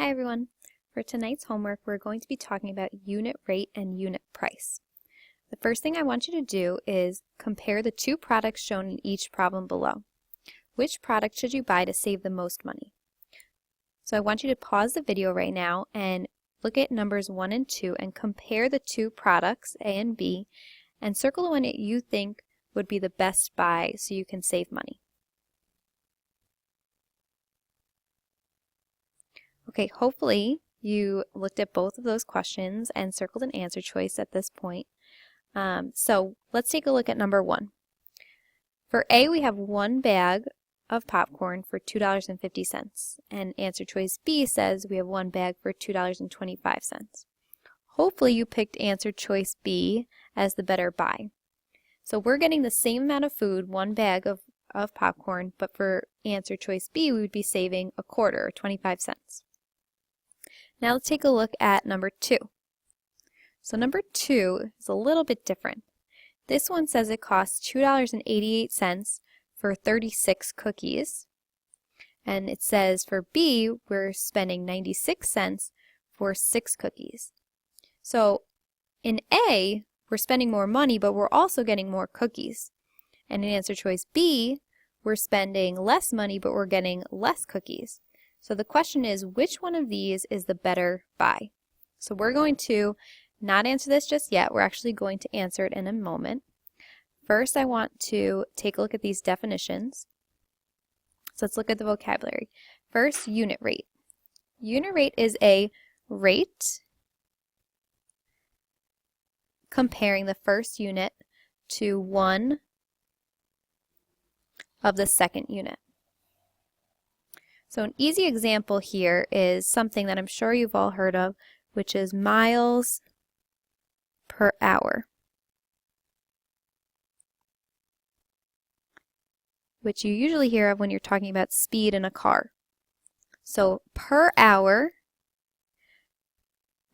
Hi everyone. For tonight's homework, we're going to be talking about unit rate and unit price. The first thing I want you to do is compare the two products shown in each problem below. Which product should you buy to save the most money? So I want you to pause the video right now and look at numbers 1 and 2 and compare the two products, A and B, and circle the one that you think would be the best buy so you can save money. Okay, hopefully you looked at both of those questions and circled an answer choice at this point. So let's take a look at number 1. For A, we have one bag of popcorn for $2.50, and answer choice B says we have one bag for $2.25. Hopefully you picked answer choice B as the better buy. So we're getting the same amount of food, one bag of popcorn, but for answer choice B, we would be saving a quarter, or 25 cents. Now let's take a look at number 2. So number 2 is a little bit different. This one says it costs $2.88 for 36 cookies. And it says for B, we're spending 96 cents for 6 cookies. So in A, we're spending more money, but we're also getting more cookies. And in answer choice B, we're spending less money, but we're getting less cookies. So the question is, which one of these is the better buy? So we're going to not answer this just yet. We're actually going to answer it in a moment. First, I want to take a look at these definitions. So let's look at the vocabulary. First, unit rate. Unit rate is a rate comparing the first unit to one of the second unit. So an easy example here is something that I'm sure you've all heard of, which is miles per hour, which you usually hear of when you're talking about speed in a car. So per hour,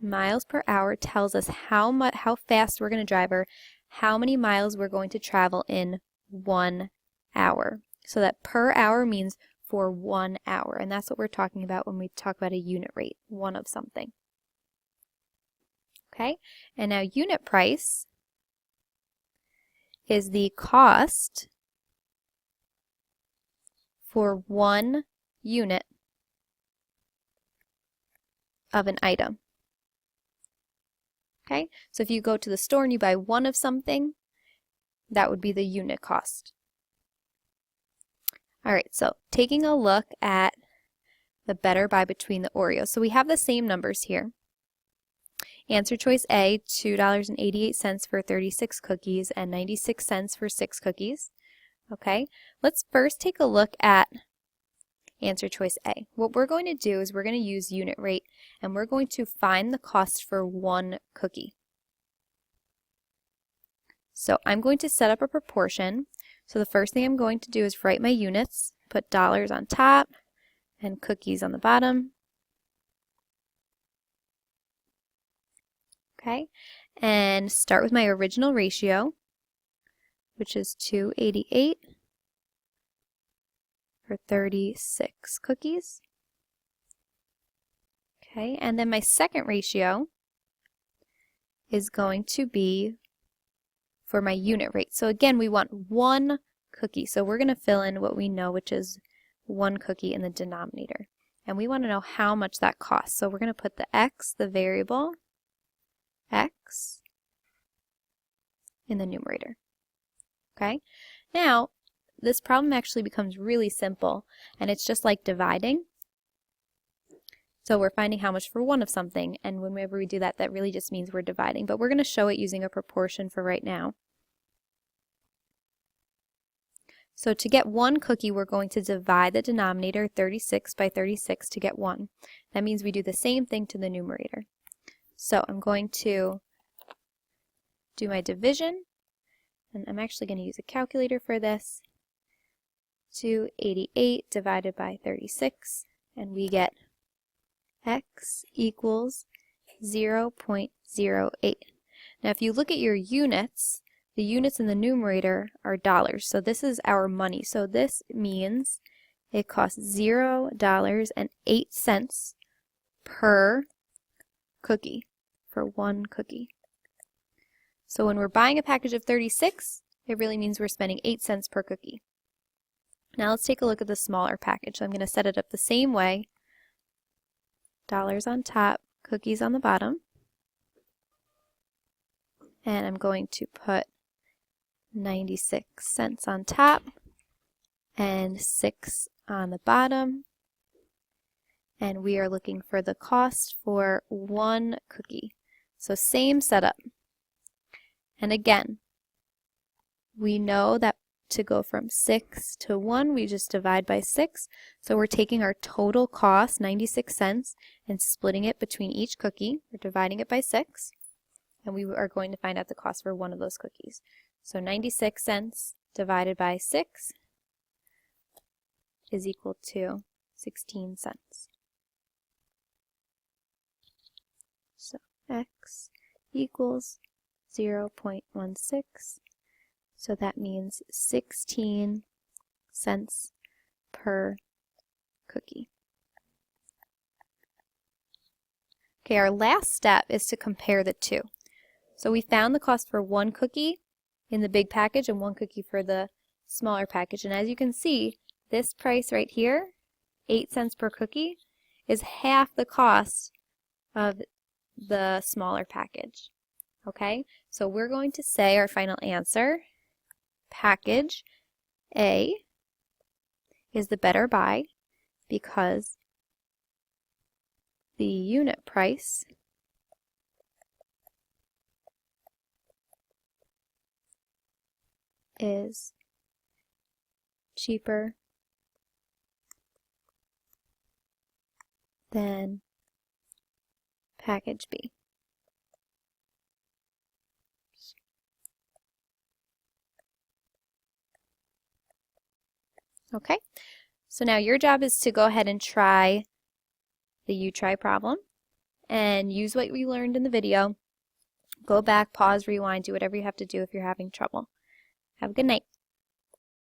miles per hour tells us how fast we're going to drive or how many miles we're going to travel in 1 hour. So that per hour means for 1 hour, and that's what we're talking about when we talk about a unit rate, one of something. Okay, and now unit price is the cost for 1 unit of an item. Okay, so if you go to the store and you buy one of something, that would be the unit cost. Alright, so taking a look at the better buy between the Oreos. So we have the same numbers here. Answer choice A, $2.88 for 36 cookies and 96 cents for 6 cookies. Okay, let's first take a look at answer choice A. What we're going to do is we're going to use unit rate and we're going to find the cost for 1 cookie. So I'm going to set up a proportion. So the first thing I'm going to do is write my units, put dollars on top and cookies on the bottom. Okay, and start with my original ratio, which is 288 for 36 cookies. Okay, and then my second ratio is going to be for my unit rate. So again, we want 1 cookie. So we're going to fill in what we know, which is 1 cookie in the denominator. And we want to know how much that costs. So we're going to put the x, the variable, x, in the numerator. Okay? Now, this problem actually becomes really simple, and it's just like dividing. So we're finding how much for one of something, and whenever we do that, that really just means we're dividing. But we're going to show it using a proportion for right now. So to get 1 cookie, we're going to divide the denominator 36 by 36 to get 1. That means we do the same thing to the numerator. So I'm going to do my division, and I'm actually going to use a calculator for this. 288 divided by 36, and we get x equals 0.08. Now if you look at your units, the units in the numerator are dollars, so this is our money. So this means it costs $0.08 per cookie, for one cookie. So when we're buying a package of 36, it really means we're spending 8 cents per cookie. Now let's take a look at the smaller package. So I'm going to set it up the same way. Dollars on top, cookies on the bottom. And I'm going to put 96 cents on top and 6 on the bottom. And we are looking for the cost for one cookie. So same setup. And again, we know that to go from 6 to 1, we just divide by 6. So we're taking our total cost, 96 cents, and splitting it between each cookie. We're dividing it by 6. And we are going to find out the cost for one of those cookies. So 96 cents divided by 6 is equal to 16 cents. So x equals 0.16. So that means 16 cents per cookie. Okay, our last step is to compare the two. So we found the cost for one cookie in the big package and one cookie for the smaller package. And as you can see, this price right here, 8 cents per cookie, is half the cost of the smaller package. Okay, so we're going to say our final answer, package A is the better buy because the unit price is cheaper than package B. Okay, so now your job is to go ahead and try the U-Try problem and use what we learned in the video. Go back, pause, rewind, do whatever you have to do if you're having trouble. Have a good night.